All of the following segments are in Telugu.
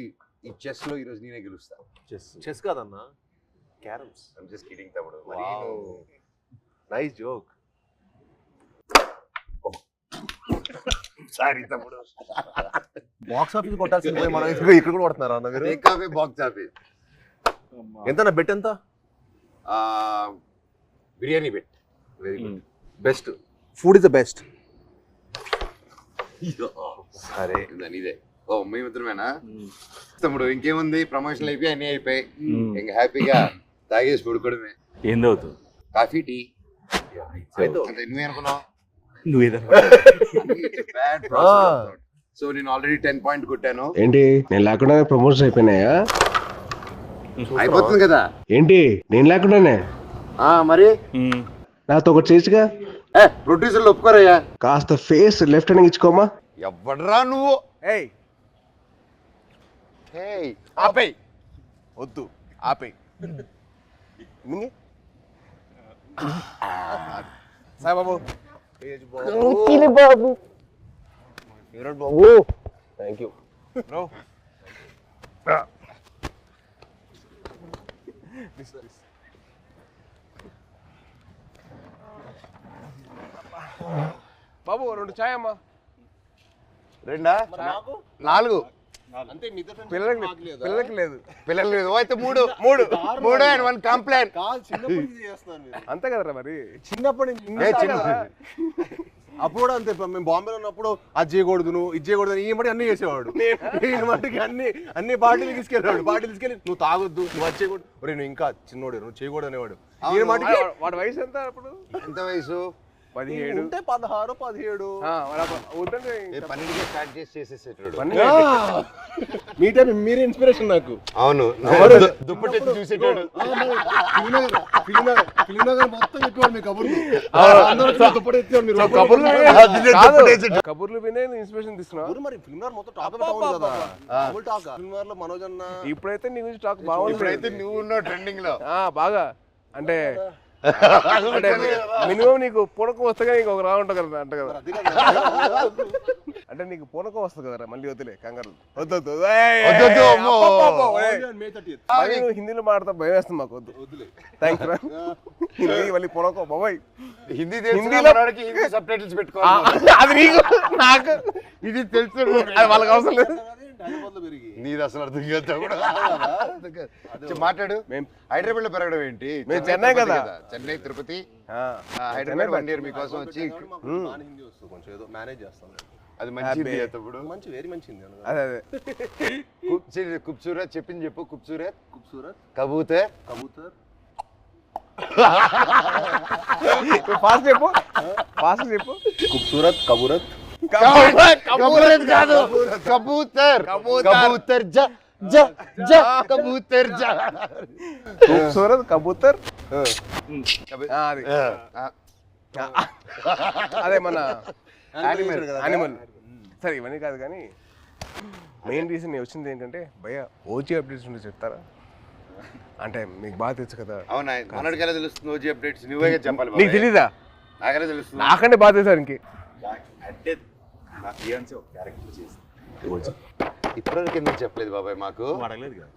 ఈ చెస్ లో ఈ రోజు నేనే గెలుస్తా. చెస్ కాదన్నా, క్యారమ్స్. ఐమ్ జస్ట్ కిడింగ్ తమ్ముడు. Nice joke. సారీ తమ్ముడు. బాక్స్ ఆఫీస్ కొట్టాల్సింది పోయి మనం ఇక్కడ కూడా కొడుతున్నారా అన్న మీరు? Coffee box office. ఎంత బెట్ ఎంత? Biryani bet. Very good. Best food is the best. సరే ఇదే. ఓ మేమిద్దరమేనా తమ్ముడు? ఇంకేముంది, ప్రమోషన్లు అయిపోయి అన్నీ అయిపోయి ఇంకా హ్యాపీగా తాగేసి పడుకోవడమే. ఏం తాగుతావు? Coffee, tea. నువ్వేనుకున్నావు? సో నేను ఆల్రెడీ 10 పాయింట్ కొట్టాను. ఏంటి నేను లేకుండా ప్రమోషన్ అయిపోయినాయా? అయిపోతుంది కదా. ఏంటి నేను లేకుండానే? మరి నాతో ఒకటి చేయొచ్చుగా. ప్రొడ్యూసర్లు ఒప్పుకోరయ్యా. కాస్త ఫేస్ లెఫ్ట్ హ్యాండ్ ఇచ్చుకోమా. ఎవడరా నువ్వు? ఆపేయ్, వద్దు ఆపేయ్. సాయిబాబు బాబు, థ్యాంక్ యూ బ్రో. బాబు 2 చాయ్ అమ్మా. 2 4 పిల్లలకి లేదు. పిల్లలు లేదు అయితే 3 అండ్ 1 కంప్లైంట్. అంతే కదరా మరి. చిన్నప్పటి నుంచి అప్పుడు కూడా అంతే. మేము బాంబేలో ఉన్నప్పుడు అది చేయకూడదు, నువ్వు ఇది చేయకూడదు, ఈ మట్టి అన్ని చేసేవాడు. ఈ మట్టికి అన్ని పార్టీలు తీసుకెళ్ళాడు. పార్టీలు తీసుకెళ్ళి నువ్వు తాగొద్దు, నువ్వు అది చేయకూడదు, నువ్వు ఇంకా చిన్నోడు, నువ్వు చేయకూడదు అనేవాడు. ఈ మట్టికి వాడి వయసు ఎంత అప్పుడు? ఎంత వయసు? 17 ఉంటే 16 17. వద్దంటే 12కే స్టార్ట్ చేసేసేటాడు. మీ టైం మీరే ఇన్స్పిరేషన్ నాకు. అవును, దుప్పటి చూసేటాడు. కబుర్లు వినే ఇన్స్పిరేషన్ తీసుకున్నావు. మరి ఫిల్మ్ మొత్తం టాక్ కదా. ఫిల్మ్ లో మనోజ్ అన్న ఇప్పుడైతే నీ గురించి టాక్ బాగుంది. ఇప్పుడైతే నువ్వు ఉన్నావు ట్రెండింగ్ లో బాగా. అంటే మినిమం నీకు పూనకం వస్తే నీకు ఒక రా ఉంటుంది కదా అంట కదా. అంటే నీకు పూనకం వస్తుంది కదరా, మళ్ళీ వద్దులే కంగారు. వద్దు హిందీలో మాట్లాడతా భయం వేస్తుంది మాకు. వద్దులే థ్యాంక్స్ రా. హిందీ మళ్ళీ పూనకం బాబాయ్. హిందీలో సబ్ టైటిల్స్ పెట్టుకోవాలి. అది నీకు నాకు ఇది తెలుసు, అది వాళ్ళకి అవసరం లేదు. నీది అసలు అర్థం కాదు. మాట్లాడు. హైదరాబాద్ లో పెరగడం ఏంటి? మేము చెన్నై కదా. చెన్నై, తిరుపతి, హైదరాబాద్ 1 year మీకోసం వచ్చి కొంచెం ఏదో మేనేజ్ చేస్తాం. అది మంచిది. మంచి వెరీ మంచిది. అదే ఖూబ్సూరత్ చెప్పింది చెప్పు. ఖూబ్సూరత్ కబూతర్ ఫాస్ట్ చెప్పు. ఖూబ్సూరత్ కబూరత్ కబూతర్ కాదు, కబూతర్. కబూతర్ జ జ జ కబూతర్ జ. ఖూబ్సూరత్ కబూతర్. అదే మన యానిమల్. సరే ఇవన్నీ కాదు కానీ మెయిన్ రీజన్ నేను వచ్చింది ఏంటంటే భయ్య ఓజీ అప్డేట్స్ ఉంటే చెప్తారా? అంటే మీకు బాగా తెలుసు కదా. అవునా, మనోడికి తెలుస్తుంది ఓజీ అప్డేట్స్? నువ్వే చెప్పాలి. నీకు తెలీదా? నాకనే తెలుస్తుంది. నాకంటే బాగా తెలుసా ఇంకే? అంటే నా ఫియాన్సీ ఒక క్యారెక్టర్ చేసింది ఇప్పటివరకు ఎందుకు చెప్పలేదు బాబాయ్ మాకు? అడగలేదు కదా.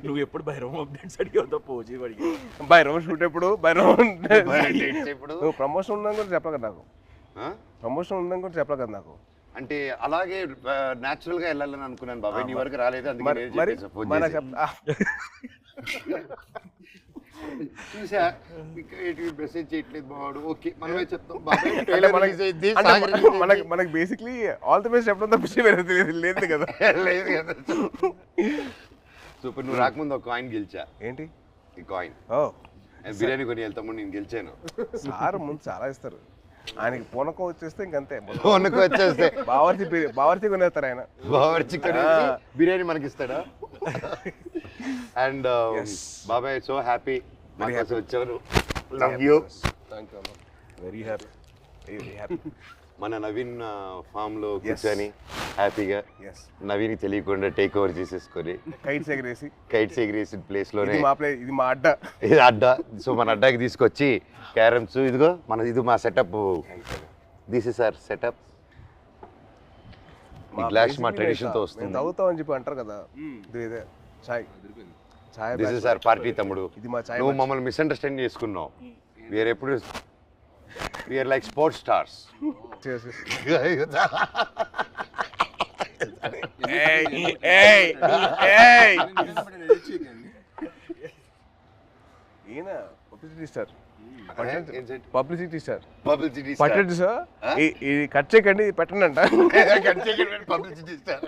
నువ్వు ఎప్పుడు భైరవం అప్డేట్స్ అడిగావు తప్ప ఓజీ అడిగి. భైరవం షూట్ ఎప్పుడు? భైరవం ఇప్పుడు నువ్వు ప్రమోషన్ ఉందని కూడా చెప్పలే కదా నాకు. ప్రమోషన్ ఉందని కూడా చెప్పలే కదా నాకు. అంటే అలాగే న్యాచురల్ గా వెళ్ళాలని అనుకున్నాను బాబాయ్. నీ వరకు రాలేదు, అందుకే చూసా మెసేజ్ చేయట్లేదు బావాడు. ఓకే మనమే చెప్తాం. మనకి బేసిక్లీ ఆల్ ది బెస్ట్ చెప్పడం తప్పించి వేరే లేదు కదా. లేదు కదా. సూపర్. నువ్వు రాకముందు ఒక కాయిన్ గెలిచా. ఏంటి ఈ కాయిన్? బిర్యానీ కొని వెళ్తాము, నేను గెలిచాను. సార్ ముందు చాలా ఇస్తారు. ఆయనకి పూనకం వచ్చేస్తే ఇంకంతే. పూనకం వచ్చేస్తే బావర్చి కొనేస్తారు ఆయన. బావర్చి కొనేసి బిర్యానీ మనకి ఇస్తాడా? అండ్ బాబాయ్ సో హ్యాపీ వచ్చారు. Love you. Thank you. Very happy. మన నవీన్ ఫామ్ లో కూర్చొని హ్యాపీగా నవీన్ తెలియకుండా టేక్ ఓవర్ చేసేసుకొని కైట్స్ ఎగిరేసి ప్లేస్ లోనే ఇది మా అడ్డా. ఇది అడ్డా. సో మన అడ్డాకి తీసుకొచ్చి క్యారమ్స్, ఇదిగో ఇది మా setup. This is our setup. ఈ గ్లాస్ మా ట్రెడిషన్ తో వస్తుంది. తాగుతామని చెప్పి అంటారు కదా, ఇదే చాయ్. చాయ్ దిస్ ఇస్ అవర్ పార్టీ తమ్ముడు. ఇది మా చాయ్. నువ్వు మమ్మల్ని మిస్అండర్స్టాండ్ చేసుకున్నావు. వీఆర్ ఎప్పుడు వీఆర్ లైక్ స్పోర్ట్స్ స్టార్స్. ఈయన publicity star. Publicity sir publicity పట్టండి సార్, ఇది కట్ చేయకండి, ఇది పెట్టండి అంట. పబ్లిసిటీ స్టార్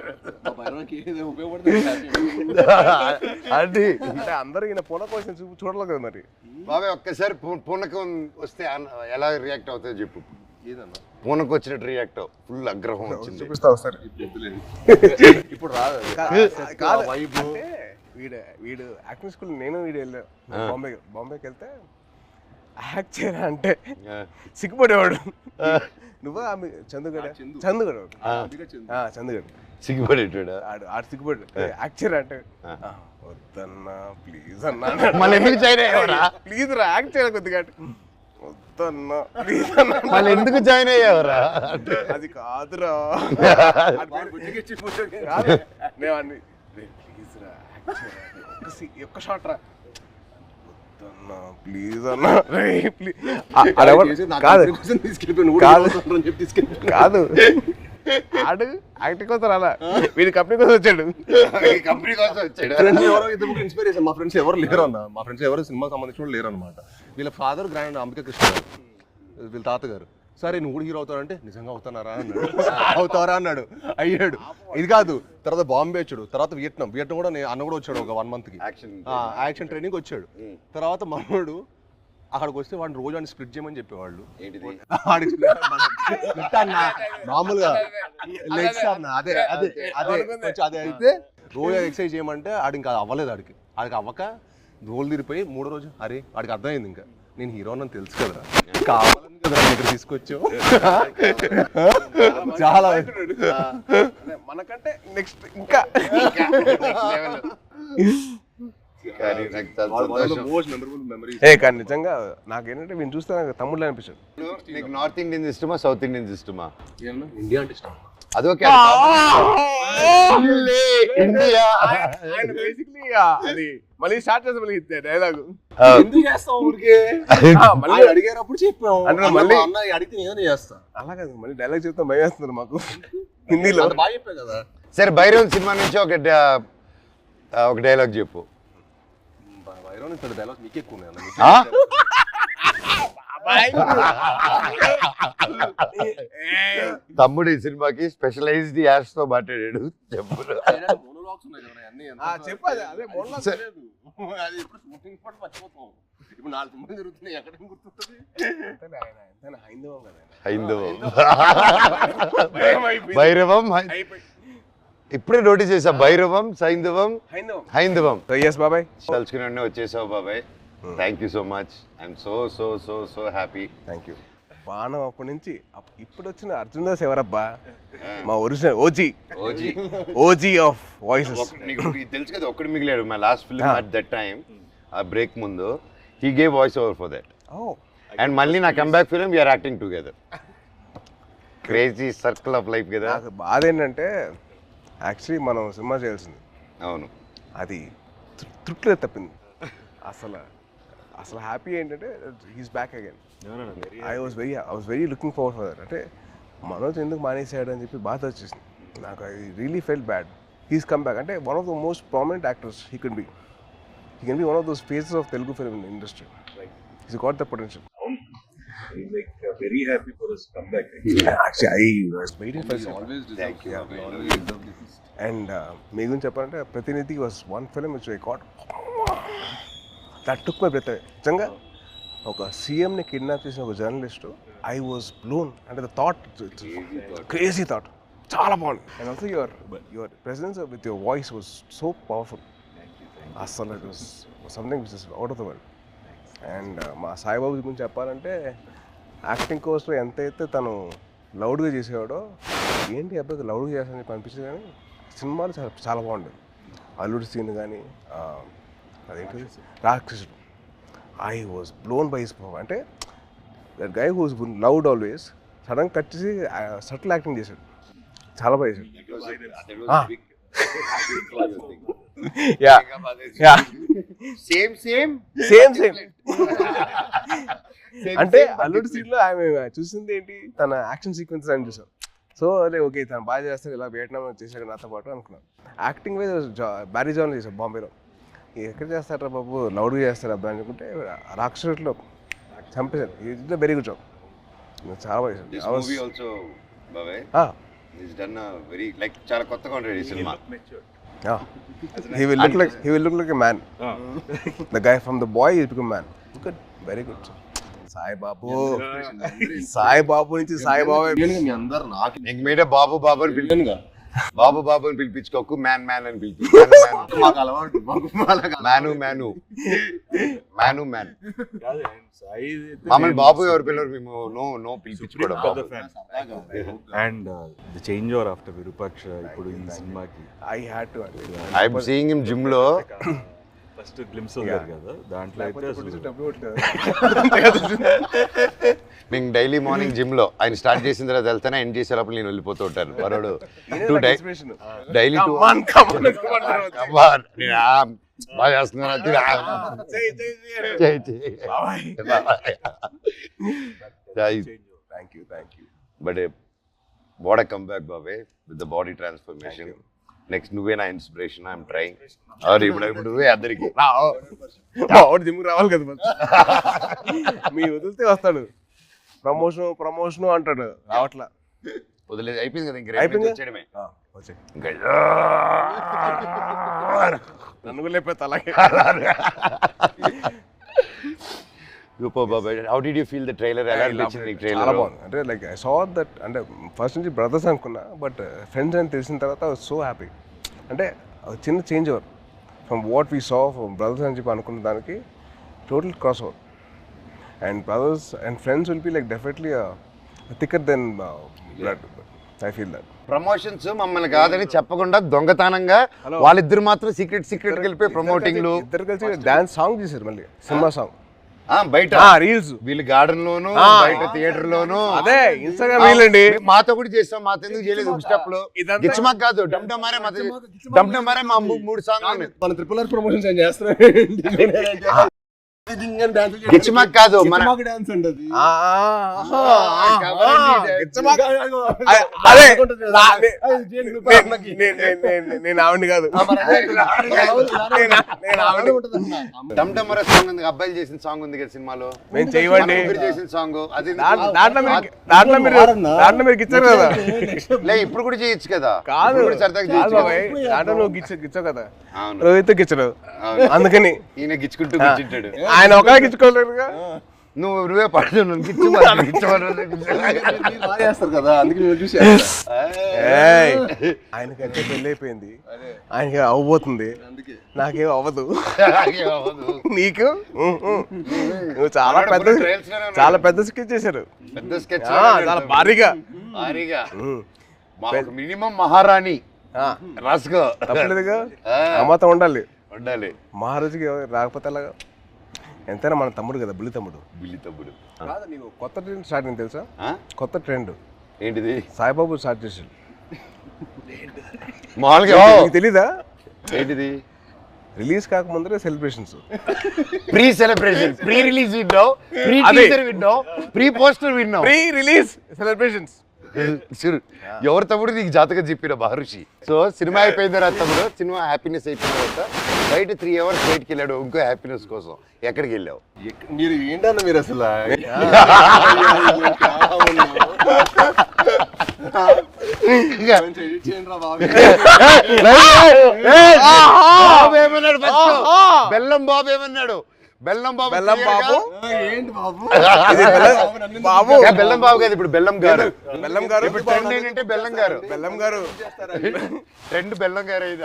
అది అంటే అందరూ ఈయన పూనకం కోసం చూడలేదు కదా మరి. బాబాయ్ ఒక్కసారి పూనకం వస్తే ఎలా రియాక్ట్ అవుతుందో చెప్పు. పూనకం వచ్చినట్టు రియాక్ట్ అవ్వు. ఫుల్ ఆగ్రహం వచ్చింది. చూపిస్తావు సార్. ఇప్పుడు రాదు కాదు. అంటే వీడు యాక్టింగ్ స్కూల్ నేను వీడు వెళ్ళాను బాంబేకి వెళ్తే యాక్ట్ చేయరా అంటే సిగ్గుపడేవాడు. నువ్వా చందుగడ సిగ్గుపడేటాడు. ఆడు సిగ్గుపడు. యాక్ట్ చేయరా అంటే వద్దన్నా ప్లీజ్ అన్నా. మళ్ళీ ఎందుకు జాయిన్ అయ్యావరా? ప్లీజ్ రా యాక్ట్ చేయాలి కొద్దిగా. వద్దన్నా ప్లీజ్ అన్నా. మళ్ళీ ఎందుకు జాయిన్ అయ్యావరా? అది కాదురా. నేను అన్ని ప్లీజ్ రా ఒక్క షాట్ రా ప్లీజ్ అన్నా. కాదు ఆడు యాక్టింగ్ కోసం రాలా, వీడి కంపెనీ కోసం వచ్చాడు. కంపెనీ కోసం వచ్చాడు. ఇన్స్పిరేషన్. మా ఫ్రెండ్స్ ఎవరు లేరు అన్న. మా ఫ్రెండ్స్ ఎవరు సినిమా సంబంధించిన లేరు అనమాట. వీళ్ళ ఫాదర్ గ్రాండ్ అంబికా కృష్ణ గారు, వీళ్ళ తాతగారు. సరే నువ్వు కూడా హీరో అవుతావంటే నిజంగా అవుతానారా అన్నాడు. అవుతారా అన్నాడు. అయ్యాడు. ఇది కాదు, తర్వాత బాంబే వచ్చాడు, తర్వాత వియట్నాం కూడా అన్న కూడా వచ్చాడు ఒక 1 month యాక్షన్ ట్రైనింగ్ వచ్చాడు. తర్వాత మనోడు అక్కడికి వస్తే వాడిని రోజు అని స్ప్లిట్ చేయమని చెప్పేవాళ్ళు. మామూలుగా లెగ్స్ అన్న అదే అదే అదే అదే అయితే రోజు ఎక్సర్సైజ్ చేయమంటే ఆడికి ఇంకా అవ్వలేదు. ఆడికి అవ్వక రోల్ తిరిగిపోయి 3వ రోజు అరే వాడికి అర్థమైంది ఇంకా నేను హీరో అని తెలుసు కదా, కావాలని కదా దగ్గర తీసుకొచ్చావు. చాలా మనకంటే నెక్స్ట్ ఇంకా కానీ నిజంగా నాకేంటంటే వీళ్ళు చూస్తే నాకు తమ్ముళ్ళు అనిపించాడు. నీకు నార్త్ ఇండియన్స్ ఇష్టమా సౌత్ ఇండియన్స్ ఇష్టమా? ఇండియా అంటే ఇష్టం. అదొకే ఇండియా అది మళ్ళీ స్టార్ట్ చేస్తాం మళ్ళీ డైలాగ్. ఎందుకు చేస్తాం ఊరికే? మళ్ళీ అడిగారప్పుడు చెప్పాం అంటే మళ్ళీ అడిగితే నేను చేస్తా. అలా కాదు, మళ్ళీ డైలాగ్ చెప్తాం భయం వేస్తున్నారు మాకు హిందీలో. బాగా చెప్పా కదా. సరే భైరవ్ సినిమా నుంచి ఒక డైలాగ్ చెప్పు. భైరవ్ డైలాగ్ నీకే ఎక్కువ. తమ్ముడు ఈ సినిమాకి స్పెషలైజ్డ్ యాడ్స్ తో మాట్లాడాడు. చెప్పు. భైరవం ఇప్పుడే నోటీస్ చేసా. భైరవం హైందవం. బాబాయ్ తలుచుకుని వచ్చేసావు బాబాయ్. Thank you so much. I'm so so so so happy. Thank you. బాణం అప్పటి నుంచి ఇప్పుడు వచ్చిన అర్జున్ దాస్ ఎవరబ్బా? మా ఒరిజినల్ ఓజీ ఆఫ్ వాయిసెస్. నీకు తెలుసు కదా, ఒక్కడు మిగిలాడు. My last film at that time, ఆ బ్రేక్ ముందు he gave voice over for that. And మళ్ళీ నా comeback film we're acting together. Crazy circle of life కదా. నాకు బాధ ఏంటంటే యాక్చువల్లీ మనం సినిమా చేయాల్సింది. అవును, అది తృప్తిలో తప్పింది. అసలు హ్యాపీ ఏంటంటే he's back again. I was very looking forward for that. అంటే మనోజ్ ఎందుకు మానేసాడు అని చెప్పి బాధ వచ్చేసింది నాకు. I really felt bad. He's come back. అంటే one of the most prominent actors he can be one of those faces of Telugu film industry. He's got the potential. Very happy for his comeback. Actually, I was waiting for it. Thank you. And మీ గురించి చెప్పాలంటే Prathinidhi was one film which I got that took my breath. నిజంగా ఒక సీఎంని కిడ్నాప్ చేసిన ఒక జర్నలిస్టు, ఐ వాజ్ బ్లోన్. అంటే ద థాట్, క్రేజీ థాట్, చాలా బాగుంది. And also your presence with your voice was so powerful. అసలు it was something which is out of the world. And మా సాయిబాబు గురించి చెప్పాలంటే యాక్టింగ్ కోసం ఎంతైతే తను లౌడ్గా చేసేవాడో, ఏంటి అబ్బాయికి లౌడ్గా చేస్తానని చెప్పి అనిపించింది. కానీ సినిమాలు చాలా బాగుండేది. అల్లుడి సీన్ కానీ అదేంటి Rakshasudu, I was blown by his power. అంటే that guy who's loud always sudden cut చేసి సటిల్ యాక్టింగ్ చేశాడు. చాలా బాగా చేశాడు. యా యా సేమ్ సేమ్ అంటే అల్లుడు సీన్ లో ఆమె చూసింది ఏంటి, తన యాక్షన్ సీక్వెన్స్ అని చూసాం. సో అదే ఓకే తను బాగా చేస్తాడు, ఇలా వియట్నాం చేశాడు నాతో పాటు అనుకున్నాను. యాక్టింగ్ వైజ్ బ్యారీ జాన్ చేశాడు బాంబేలో. ఎక్కడ చేస్తారా బాబు, లౌడ్గా చేస్తారు అబ్బాయి అనుకుంటే రాక్షసులో చంపేశారు. ఇది వెరీ గుడ్ జాబ్, చాలా బాగా చేశాడు. చాలా కొత్తగా ఉంటాడు ఈ cinema. He will look like a man. The guy from the boy is become man. Good, very good. Saibabu నుంచి సాయిబాబు ఇంక మీద బాబు అని పిలిచాను. బాబు అని పిలిపించుకోకు, మ్యాన్ అని పిలిపించు. మమ్మల్ని బాబు ఎవరు పిల్లలు, మేము నో పిలిపించుకోవడం. And the change over after Virupaksha ఇప్పుడు ఈ సినిమాకి ఐఎమ్ సీయింగ్ హిమ్ జిమ్ లో. ఫస్ట్ గ్లిమ్స్ ఉంది కదా, దాంట్లో అయితే నేను డైలీ మార్నింగ్ జిమ్ లో ఆయన స్టార్ట్ చేసిన తర్వాత వెళ్తానే, ఎండ్ చేసేటప్పుడు నేను వెళ్ళిపోతూ ఉంటాను. వరోడు డైలీ బాగా చేస్తున్నాను. But what a comeback బాబే with the body transformation. Next నువ్వే నా ఇన్స్పిరేషన్. I'm trying. ఇప్పుడు నువ్వే అందరికి జిమ్ రావాలి కదా, మీ వదిలితే వస్తాడు. ప్రమోషన్ అంటాడు, రావట్లా. వదిలేదు, అయిపోయింది కదా. ఇంక వచ్చేయడమే. నన్ను కూడా లేకపోతే అలాగే. How did you feel the trailer? ఎలా అనిపించింది ఈ ట్రైలర్? చాలా బాగుంది. అంటే లైక్ ఐ సా దట్, అంటే ఫస్ట్ నుంచి బ్రదర్స్ అనుకున్నా, బట్ ఫ్రెండ్స్ అని తెలిసిన తర్వాత ఐ వాజ్ సో హ్యాపీ. అంటే చిన్న change over from what we saw from brothers అని చెప్పి అనుకున్న దానికి total cross over. And brothers and friends will be like definitely thicker then blood. I feel that. Promotions మమ్మల్ని కాదని చెప్పకుండా దొంగతనంగా వాళ్ళిద్దరు మాత్రం సీక్రెట్ వెళ్ళిపోయి ప్రమోటింగ్లు. ఇద్దరు కలిసి డాన్స్ సాంగ్ చేశారు, మళ్ళీ సినిమా సాంగ్ బయట రీల్స్, వీళ్ళు గార్డెన్ లోను, బయట థియేటర్ లోను. అదే ఇన్స్టాగ్రామ్ రీల్ అండి. మాతో కూడా చేస్తాం, మాతో ఎందుకు చేయలేదు? స్టెప్ లో గిచ్చమాక్ కాదు, డమ్డమారే మా 3 సాంగ్ మన ట్రిపుల్ ఆర్ ప్రమోషన్స్ ఏం చేస్తారు. గిచ్చమాక్ కాదు, మన డాన్స్ అంటది. నేను ఆవిడ కాదు, డమ్డమరే సాంగ్ ఉంది, అబ్బాయిలు చేసిన సాంగ్ ఉంది కదా సినిమాలో. మేము చేయవండి చేసిన సాంగ్ అది. దాంట్లో మీరు గిచ్చారు కదా. లే ఇప్పుడు కూడా చేయొచ్చు కదా. కాదు దాంట్లో నువ్వు గిచ్చావు కదా, రోహిత్ గిచ్చడు. అందుకని ఈయన గిచ్చుకుంటూ కూర్చుంటాడు. ఆయన ఒక గిచ్చుకోలేదుగా. నువ్వే పడుతు చేస్తారు కదా, అందుకే చూసి. ఆయనకైతే పెళ్ళి అయిపోయింది, ఆయనకి అవ్వబోతుంది, నాకేం అవ్వదు. నీకు నువ్వు చాలా పెద్ద స్కెచ్ చేశారు. పెద్ద స్కెచ్, చాలా భారీగా. మినిమం మహారాణి రాసుకో, తప్పలేదుగా. అమ్మతో ఉండాలి. మహారాజుకి రాకపోతే అలాగా. ఎంతైనా మన తమ్ముడు కదా, బుల్లి తమ్ముడు. కాదు, నీకు కొత్త ట్రెండ్ స్టార్ట్ అయింది తెలుసా? కొత్త ట్రెండ్ ఏంటిది? సాయిబాబు స్టార్ట్ చేసాడు. మామూలుగా తెలీదా? ఏంటిది? రిలీజ్ కాకముందరే celebrations. Pre celebration, pre release విన్నావు, ప్రీ టీజర్ విన్నావు, ప్రీ పోస్టర్ విన్నావు, ప్రీ రిలీజ్ సెలబ్రేషన్స్. ఎవరు తమ్ముడు నీకు జాతకం చెప్పిన మహర్షి. సో సినిమా అయిపోయిన తర్వాత తమ్ముడు, సినిమా హ్యాపీనెస్ అయిపోయిన తర్వాత బయట 3 hours బయటకి వెళ్ళాడు ఇంకో హ్యాపీనెస్ కోసం. ఎక్కడికి వెళ్ళావు? మీరు ఏంటన్నా మీరు అసలు బెల్లం బాబు ఏమన్నాడు? బెల్లం బాబు ఏంటి బాబు? బాబు బెల్లం బాబు కాదు, ఇప్పుడు బెల్లం గారు. ఇప్పుడు ట్రెండ్ ఏంటంటే బెల్లం గారు. ట్రెండ్ బెల్లం గారు. ఇది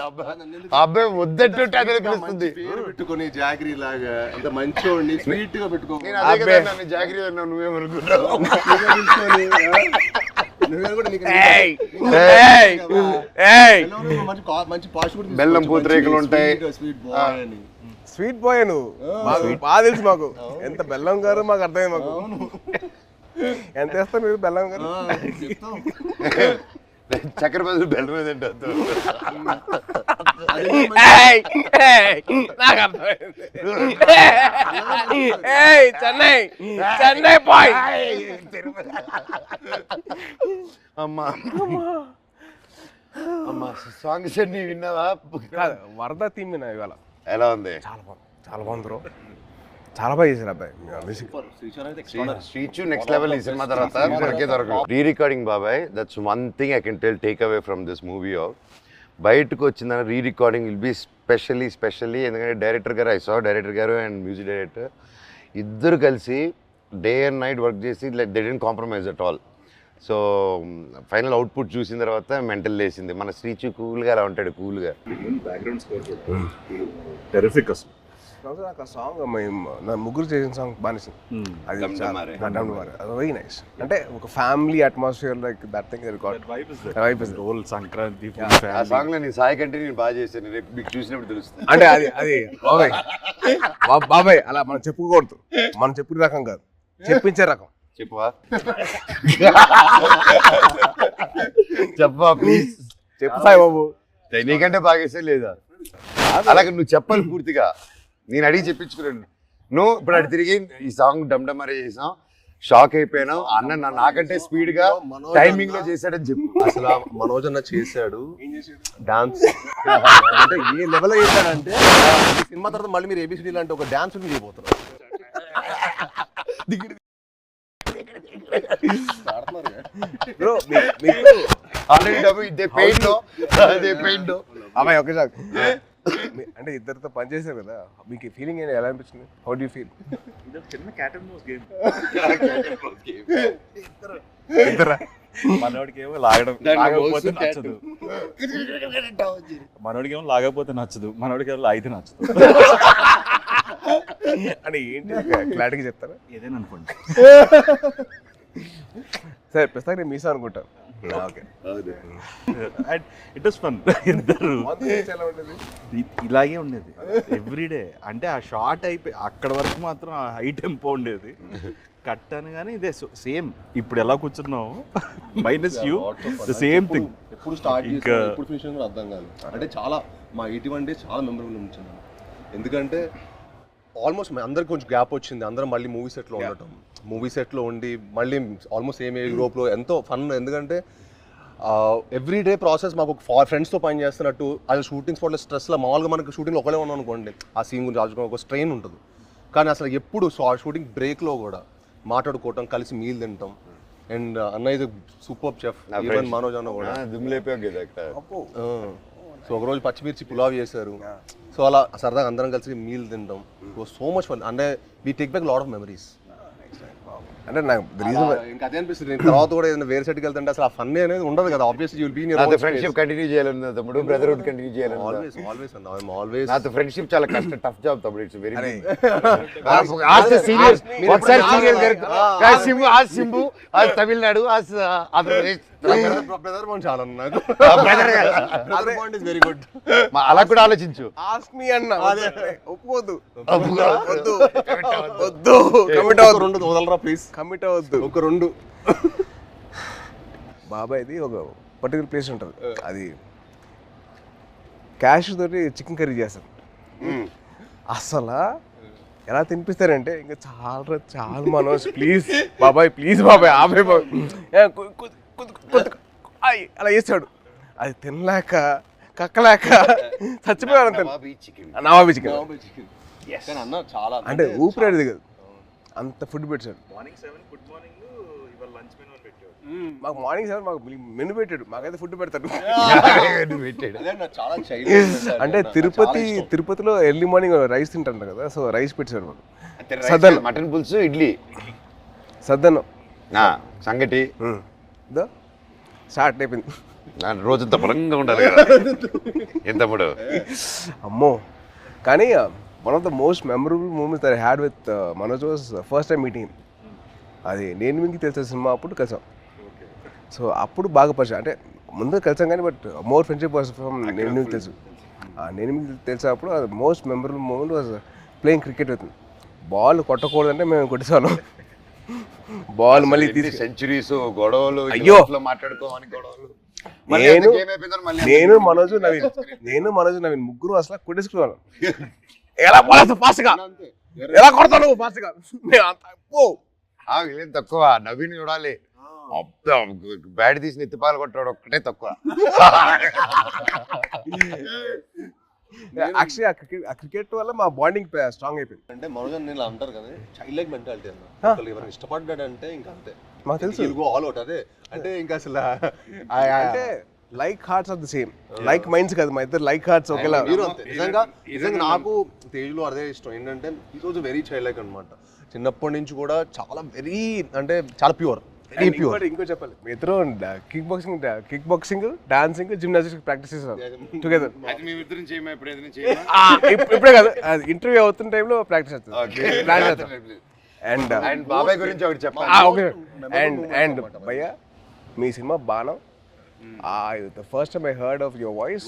అబ్బాయి వద్దంటుంటే అదే పిలుస్తుంది. పెట్టుకుని జాగ్రీ లాగా అంత మంచి స్వీట్ గా పెట్టుకో. నేను అదే కదా నన్ను జాగ్రీ అన్నావు, నువ్వేమనుకుంటావు? బెల్లం పూతరేకులు ఉంటాయి. స్వీట్ బాయ్ నువ్వు, బాగా తెలుసు మాకు. ఎంత బెల్లం గారు మాకు అర్థమైంది. మాకు ఎంత వేస్తారు మీరు బెల్లం గారు? చక్కెర బదులు బెల్లం మీద తింటావు. నాకు అర్థమైంది. చెన్నై బాయ్. అమ్మా అమ్మా సాంగ్స్ అన్ని విన్నావా? వరద థీమ్ విన్నా ఇవాళ. ఎలా ఉంది? చాలా బాగుంది బ్రో. చాలా బాగా చేశారు అబ్బాయి. శ్రీచు నెక్స్ట్ లెవెల్ ఈ సినిమా తర్వాత దొరకదు. రీ రికార్డింగ్ బాబాయ్, that's one thing I can tell take away from this movie. బయటకు వచ్చిన re recording will be specially ఎందుకంటే డైరెక్టర్ గారు అండ్ మ్యూజిక్ డైరెక్టర్ ఇద్దరు కలిసి డే అండ్ నైట్ వర్క్ చేసి like they didn't compromise at all. So final output చూసిన తర్వాత మెంటల్ లేసింది. మన శ్రీచు కూల్గా అలా ఉంటాడు, కూల్గా. బ్యాక్గ్రౌండ్ స్కోర్ టెరిఫిక్ అసలు. నాకు ఆ సాంగ్ నా ముగ్గురు చేసిన సాంగ్ బాగా అది వెరీ నైస్. అంటే ఒక family atmosphere like that thing vibe is roll Sankranti ఆ సాంగ్ లో నేను సాయి కంటే నేను బాగా చేశాను. రేపు మీకు చూసినప్పుడు తెలుస్తుంది. అంటే అది బాబాయ్ అలా మనం చెప్పుకోకూడదు. మనం చెప్పిన రకం కాదు, చెప్పించే రకం. చెప్పవా? చెప్పవా ప్లీజ్? చెప్పు సాయి బాబు. నీకంటే బాగా చేసే లేదా? అలాగే నువ్వు చెప్పాలి పూర్తిగా. నేను అడిగి చెప్పించుకున్నాను. నువ్వు ఇప్పుడు అటు తిరిగి ఈ సాంగ్ డమ్డమరే చేసాం, షాక్ అయిపోయాను. అన్న నాకంటే స్పీడ్ గా టైమింగ్ లో చేశాడని చెప్పు. అసలు మనోజ్ అన్న చేశాడు డాన్స్. అంటే ఏ లెవెల్ చేశాడంటే సినిమా తర్వాత మళ్ళీ మీరు ఏబిసిడి లాంటి ఒక డాన్స్ చేయబోతున్నారు. బ్రో మీకు ఆల్రెడీ డబ్బు ఇదే పెయింట్ అమ్మాయి ఒకే సార్ అంటే ఇద్దరితో పని చేశారు కదా, మీకు ఫీలింగ్ ఎలా అనిపించింది? How do you feel? చిన్న క్యాట్ అండ్ మౌస్ గేమ్. ఇద్దరా? మనోడికేమో లాగకపోతే నచ్చదు, మనోడికేమో లాగకపోతే నచ్చదు, మనోడికేమో లాగితే నచ్చదు. అంటే ఏంటి క్లారిటీగా చెప్తారా? ఏదైనా అనుకోండి. సరే ప్రస్తుతానికి నేను మీసా అనుకుంటాను. Okay, it was fun. ఇద్దరు ఇలాగే ఉండేది ఎవ్రీడే. అంటే ఆ షార్ట్ అయిపోయి అక్కడ వరకు మాత్రం ఆ హై టెంపో ఉండేది. కట్ అనగానే ఇదే సేమ్ ఇప్పుడు ఎలా కూర్చున్నావు minus you the same thing. ఎప్పుడు స్టార్ట్ చేసి ఎప్పుడు ఫినిష్ కూడా అర్థం కాదు. అంటే చాలా మా 81 days చాలా మెమరబుల్ ఉంచింది. ఎందుకంటే ఆల్మోస్ట్ అందరికి కొంచెం గ్యాప్ వచ్చింది. అందరం మళ్ళీ మూవీ సెట్లో ఉండటం, మూవీ సెట్లో ఉండి మళ్ళీ ఆల్మోస్ట్ సేమ్ యూరోప్లో ఎంతో ఫన్. ఎందుకంటే ఎవ్రీడే ప్రాసెస్ మాకు ఒక ఫ్రెండ్స్తో పని చేస్తున్నట్టు. అది షూటింగ్ స్పాట్లో స్ట్రెస్లో మామూలుగా మనకు షూటింగ్లో ఒకలే ఉన్నాం అనుకోండి, ఆ సీన్ గురించి ఆలోచుకోవడం ఒక స్ట్రెయిన్ ఉంటుంది. కానీ అసలు ఎప్పుడు షూటింగ్ బ్రేక్లో కూడా మాట్లాడుకోవటం, కలిసి మీల్ తింటాం. అండ్ అన్న ఇది సూపర్ చెఫ్, ఈవెన్ మనోజ్ అన్న కూడా సో ఒకరోజు పచ్చిమిర్చి పులావ్ చేశారు. సో అలా సరదాగా అందరం కలిసి మీల్ తింటాం. So much fun. అంటే we take back lot of memories. అంటే నాకు ఇంకా అదే అనిపిస్తుంది. తర్వాత కూడా ఏదైనా వేరే సెట్కి వెళ్తుంటే అసలు ఆ ఫన్ అనేది ఉండదు కదా. Obviously you'll be in your friendship continue చేయాలన్నా తమ్ముడు, బ్రదర్హుడ్ కంటిన్యూ చేయాలి. ఆల్వేస్ అన్న ఐ యామ్ ఆల్వేస్. నాతో ఫ్రెండ్షిప్ చాలా కష్టం, టఫ్ జాబ్ తమ్ముడు. It's very serious. ఒకసారి serious Simbu, as Simbu, as Tamil Nadu, as Andhra Pradesh. Brother bond చాలా నాకు. Brother bond is very good. అలా కూడా ఆలోచించు. ఆస్క్ మీ అన్న. ఒప్పుకోవద్దు, వద్దు, వద్దు, కమిట్ అవ్వద్దు. రెండు వదలరా ప్లీజ్, కమిట్ అవ్వద్దు. ఒక రెండు బాబాయ్ది ఒక పర్టికులర్ ప్లేస్ ఉంటుంది. అది క్యాష్ తోటి చికెన్ కర్రీ చేస్తారు. అసలు ఎలా తినిపిస్తారంటే ఇంకా చాలా మనోజ్ ప్లీజ్ బాబాయ్, ప్లీజ్ బాబాయ్ ఆపే అలా చేస్తాడు. అది తినలేక కక్కలేక చచ్చిపోయాడు. నవాబీ చికెన్ అంటే ఊపిరాడు దిగదు, అంత ఫుడ్ పెట్టాడు. మార్నింగ్ 7 గుడ్ మార్నింగ్, ఇవాళ లంచ్ మెనూ అని పెట్టాడు. మాకు మార్నింగ్ 7 మాకు మెను పెట్టాడు, మాకైతే ఫుడ్ పెడతాడు. అంటే తిరుపతిలో ఎర్లీ మార్నింగ్ రైస్ తింటారు కదా, సో రైస్ పెట్టాడు మాకు. సద్దన్నం, మటన్ పులుసు, ఇడ్లీ, సద్దన్నం, సంగటి స్టార్ట్ అయిపోయింది. రోజంతా బలంగా ఉండాలి కదా ఎంతప్పుడు. అమ్మో. కానీ one of the most memorable moments that I had with Manoj was first time meeting. అది నేను మీకు తెలిసిన సినిమా అప్పుడు కలిసాం. సో అప్పుడు బాగా పరిచయం, అంటే ముందు కలిసాం కానీ but more friendship was from నేను మీకు తెలుసు. నేను మీకు తెలిసినప్పుడు అది most memorable moment was playing cricket with. Ball కొట్టకూడదంటే మేము కొట్టేసాను. బాల్ మళ్ళీ తీసి సెంచరీస్, గొడవలు, అయ్యో మాట్లాడుకోమని గొడవలు. నేను game అయిపోయిందని మళ్ళీ నేను మనోజ్ నవీన్ ముగ్గురు అసలు కొట్టేసుకున్నాను. ఎలా పోలేదు ఫాస్ట్ గా, ఎలా కొడతాను ఫాస్ట్ గా. వీళ్ళేం తక్కువ, నవీన్ చూడాలి. బ్యాట్ తీసి నెత్తిపాలు కొట్టాడు ఒక్కటే తక్కువ. యాక్చువల్లీ ఆ క్రికెట్ వల్ల మా బాండింగ్ స్ట్రాంగ్ అయిపోయింది. అంటే మనోజ్ నేను అంటారు కదా చైల్డ్ లైక్ మెంటాలిటీ అన్న. ఎవరైనా ఇష్టపడ్డాడంటే ఇంకా అంతే, మాకు తెలుసు ఆల్ అవుట్. అదే అంటే ఇంకా అసలు అంటే like hearts are the same, like minds కాదు మా ఇద్దరు లైక్ హార్ట్స్ ఒకేలా. మీరు అంతే. నిజంగా నాకు తేజ్లో అదే ఇష్టం ఏంటంటే ఈరోజు వెరీ చైల్డ్ లైక్ అనమాట. చిన్నప్పటి నుంచి కూడా చాలా వెరీ అంటే చాలా ప్యూర్, వెరీ ప్యూర్. ఇంకో చెప్పాలి, మీ ఇద్దరు kick boxing dancing gymnastics practice చేస్తారు టుగెదర్. ఇప్పుడే కాదు, ఇంటర్వ్యూ అవుతున్న టైంలో ప్రాక్టీస్ చేస్తారు. అండ్ బాబాయ్ గురించి ఒకటి చెప్పాలి. ఓకే. అండ్ భయ్యా మీ సినిమా బాణం, the first time I heard of your voice,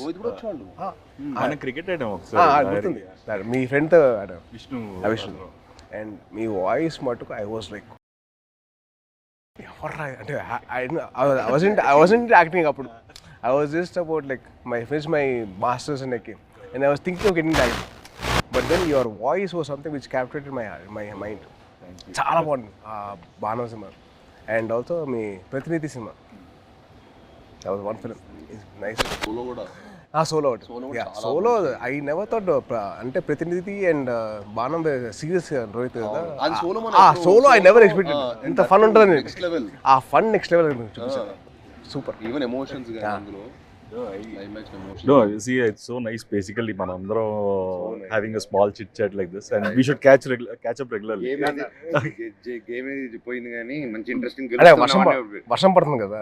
మన క్రికెట్ ఆడాం ఒకసారి, గుర్తుంది మీ ఫ్రెండ్ తో ఆడాం, విష్ణు. అండ్ మీ వాయిస్ మటుకు ఐ వాజ్ లైక్ అంటే I wasn't acting అప్పుడు. I was just about like finished my masters in acting and I was thinking of getting that, but then your voice was something which captivated my mind. చాలా బాగుంది బాణం సినిమా. అండ్ ఆల్సో మీ ప్రతినిధి cinema, that was one film. It's nice. Solo కూడా సోలో ఐ నెవర్ థాట్ అంటే ప్రతినిధి అండ్ బాణం సీరియస్ రోహిత్ కదా. అది సోలో ఐ నెవర్ ఎక్స్పెక్టెడ్ ఇంత ఫన్ ఉంటుందని. ఆ ఫన్ నెక్స్ట్ లెవెల్ చూపించారు. సూపర్. ఈవెన్ ఎమోషన్స్ గాని అందులో No, see, it's so nice. Basically, manandro having a small chit chat like this, and we should catch up regularly. Game ఏది పోయింది కానీ మంచి ఇంట్రెస్టింగ్. అదే వర్షం పడుతుంది కదా,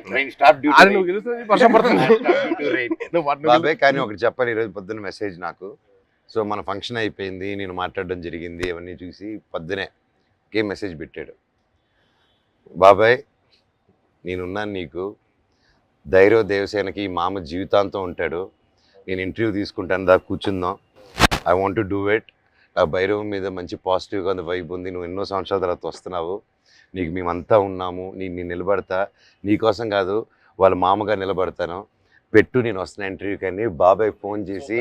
ట్రైన్ స్టాప్ డ్యూ అది నువ్వు గెలుస్తుంది వర్షం పడుతుంది. బాబాయ్ కానీ ఒకటి చెప్పాలి, ఈరోజు పొద్దున్న మెసేజ్ నాకు. సో మన ఫంక్షన్ అయిపోయింది, నేను మాట్లాడడం జరిగింది, అవన్నీ చూసి పొద్దునే గేమ్ మెసేజ్ పెట్టాడు. బాబాయ్ నేనున్నాను నీకు, ధైర్య దేవసేనకి మామ జీవితాంతం ఉంటాడు, నేను ఇంటర్వ్యూ తీసుకుంటాను, దా కూర్చుందాం, I want to do it. ఆ భైరవం మీద మంచి పాజిటివ్గా ఉంది, వైబ్ ఉంది, నువ్వు ఎన్నో సంవత్సరాల తర్వాత వస్తున్నావు, నీకు మేమంతా ఉన్నాము, నేను నిలబడతా, నీకోసం కాదు వాళ్ళ మామగా నిలబడతాను, పెట్టు నేను వస్తున్నా ఇంటర్వ్యూకి అని బాబాయ్ ఫోన్ చేసి,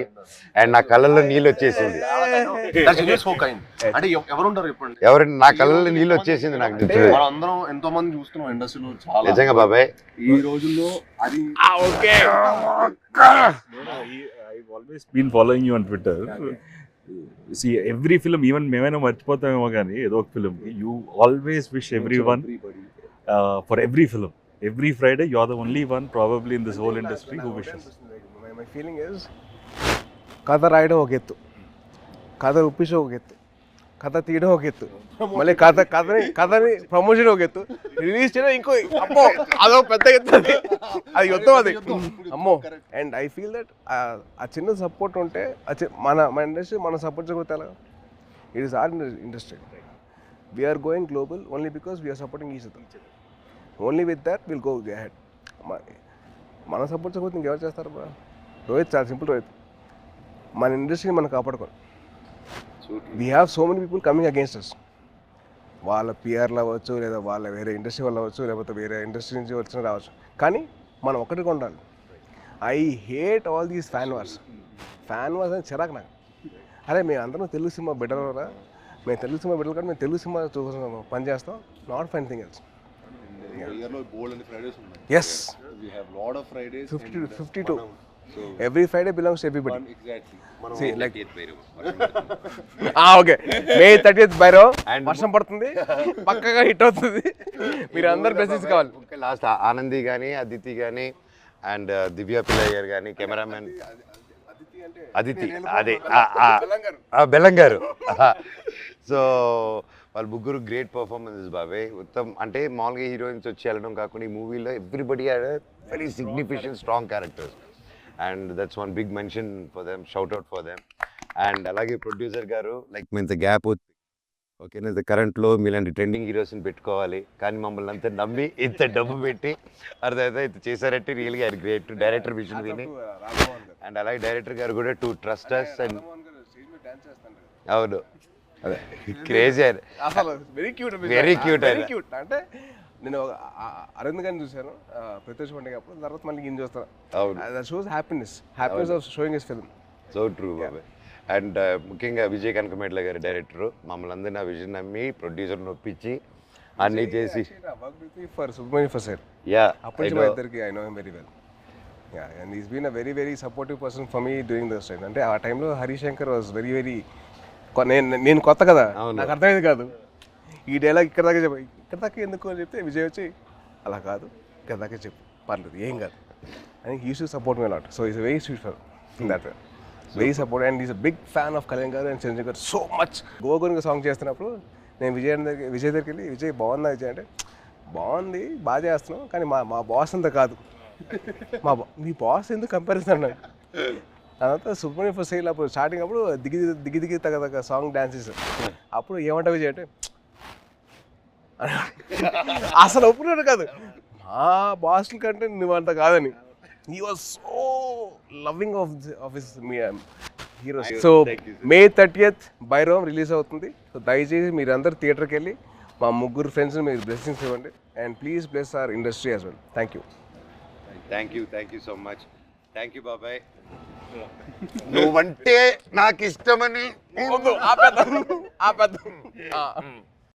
అండ్ నా కళ్ళల్లో నీళ్ళు వచ్చేసింది. అంటే ఎవరు ఉంటారు ఇప్పుడు, ఎవరంటే నా కళ్ళల్లో నీళ్ళు వచ్చేసింది నాకు. అందరం ఎంతో మంది చూస్తున్నాం ఇండస్ట్రీలో చాలా. నిజంగా బాబాయ్ ఈ రోజుల్లో అది I've always been following you on Twitter. See, every film, even మేమైనా మర్చిపోతామేమో కానీ ఏదో ఒక film, you always wish everyone for every film. Every Friday, you're the only one probably in this whole industry who wishes. My feeling is, కథ రాయడం ఒక ఎత్తు, కథ ఒప్పించడం ఒక ఎత్తు, కథ తీయడం ఒక ఎత్తు, మళ్ళీ కథని ప్రమోషన్ ఒక ఎత్తు, రిలీజ్ చేయడం ఇంకో అమ్మో అదో పెద్ద ఎత్తు, అది యుద్ధం అది అమ్మో. అండ్ ఐ ఫీల్ దట్ ఆ చిన్న సపోర్ట్ ఉంటే మన ఇండస్ట్రీ మన సపోర్ట్ చేయకపోతే ఎలా? It is our industry. We are going global only because we are supporting each other. Only with that will go ahead. మన సపోర్ట్ చేయకపోతే ఇంకెవరు చేస్తారు బ్రా? రోహిత్ చాలా సింపుల్. రోహిత్ మన ఇండస్ట్రీని మనం కాపాడుకోవాలి. We have so many people coming against us. వాళ్ళ పిఆర్లు అవ్వచ్చు, లేదా వాళ్ళ వేరే ఇండస్ట్రీ వాళ్ళు అవ్వచ్చు, లేకపోతే వేరే ఇండస్ట్రీ నుంచి వచ్చిన రావచ్చు, కానీ మనం ఒకటిగా ఉండాలి. I hate all these fan wars అని చిరాకు నాకు. అరే మేము అందరం తెలుగు సినిమా బెటర్రా, మేము తెలుగు సినిమా బెటర్ కానీ మేము తెలుగు సినిమా పని చేస్తాం, not fine thing else. Yes, we have lot of Fridays, 52. So every Friday belongs to everybody. Exactly. See, like okay, May 30th Bhairav, వర్షం పడుతుంది, పక్కగా హిట్ అవుతుంది, మీరు అందరు మెసేజ్ కావాలి. లాస్ట్ ఆనంది కానీ, అదితి కానీ, అండ్ దివ్య పిల్లయ్య గారు కానీ, కెమెరామెన్ అదితి, అదే బెల్లం గారు. సో వాళ్ళు ముగ్గురు గ్రేట్ పర్ఫార్మెన్సెస్ బాబాయ్. మొత్తం అంటే మామూలుగా హీరోయిన్స్ వచ్చి వెళ్ళడం కాకుండా ఈ మూవీలో everybody had very significant strong characters, and that's one big mention for them, shout out for them. And అలాగే ప్రొడ్యూసర్ గారు లైక్ మీ ఇంత గ్యాప్ ఓకేనా, కరెంట్లో మీలాంటి ట్రెండింగ్ హీరోస్ని పెట్టుకోవాలి, కానీ మమ్మల్ని అంతా నమ్మి ఇంత డబ్బు పెట్టి అర్థమైతే ఇంత చేశారంటే రియల్గా ఆయన గ్రేట్. డైరెక్టర్ విజన్ విని, అండ్ అలాగే డైరెక్టర్ గారు కూడా టు ట్రస్ట్ అస్. అండ్ అవును, అదే క్రేజీ, అసలు వెరీ క్యూట్ వెరీ క్యూట్. అంటే నేను అరవింద్ గారిని చూశాను ప్రత్యక్ష పండుగ అప్పుడు, తర్వాత మళ్ళీ ఈయన చూస్తాను. అవును. That shows happiness of showing his film. So true బాబాయ్. అండ్ ముఖ్యంగా విజయ్ కనకమేట్ల గారి డైరెక్టర్ మమ్మల్ని అందరినీ ఆ విజన్ నమ్మి ప్రొడ్యూసర్ని ఒప్పించి అన్నీ చేసి ఫర్ సుబ్రహ్మణ్యం ఫర్ యా అప్పటి నుంచి మా ఇద్దరికి I know him very well. Yeah and he's been a very very supportive person for me during this time. అంటే ఆ టైంలో హరిశంకర్ వాజ్ వెరీ వెరీ నేను కొత్త కదా, నాకు అర్థమైంది కాదు ఈ డైలాగ్ ఇక్కడ దాకా ఎందుకు అని చెప్తే విజయ్ వచ్చి అలా కాదు ఇక్కడ దాకా చెప్పు పర్లేదు ఏం కాదు అని used to support me lot. So he's very sweet for that way, very support. And he's a big fan of Kalyan గారు అండ్ చిరంజీవి గారు సో మచ్. గోగునికి సాంగ్ చేస్తున్నప్పుడు నేను విజయ్ దగ్గరికి వెళ్ళి విజయ్ బాగుందా విజయ్ అంటే, బాగుంది బాగా చేస్తున్నావు కానీ మా బాస్ అంతా కాదు, మీ బాస్ ఎందుకు కంపారిజన్ అన్నాడు. అదంతా సుబ్రహ్మణ్యం ఫర్ సేల్ అప్పుడు స్టార్టింగ్ అప్పుడు దిగి తగ్గ సాంగ్ డాన్సెస్ అప్పుడు ఏమంటా విజయ్ అంటే అసలు ఒప్పుకున్నాడు కాదు, మా బాస్ల కంటే నువ్వు అంత కాదని. He was so loving of his heroes. So May 30th Bhairavam release అవుతుంది. సో దయచేసి మీరందరూ థియేటర్కి వెళ్ళి మా ముగ్గురు ఫ్రెండ్స్ మీరు బ్లెస్సింగ్స్ ఇవ్వండి and please bless our industry as well. Thank you so much. Thank you బాబాయ్. నువ్వంటే నాకు ఇష్టమని ఆపేద్దాం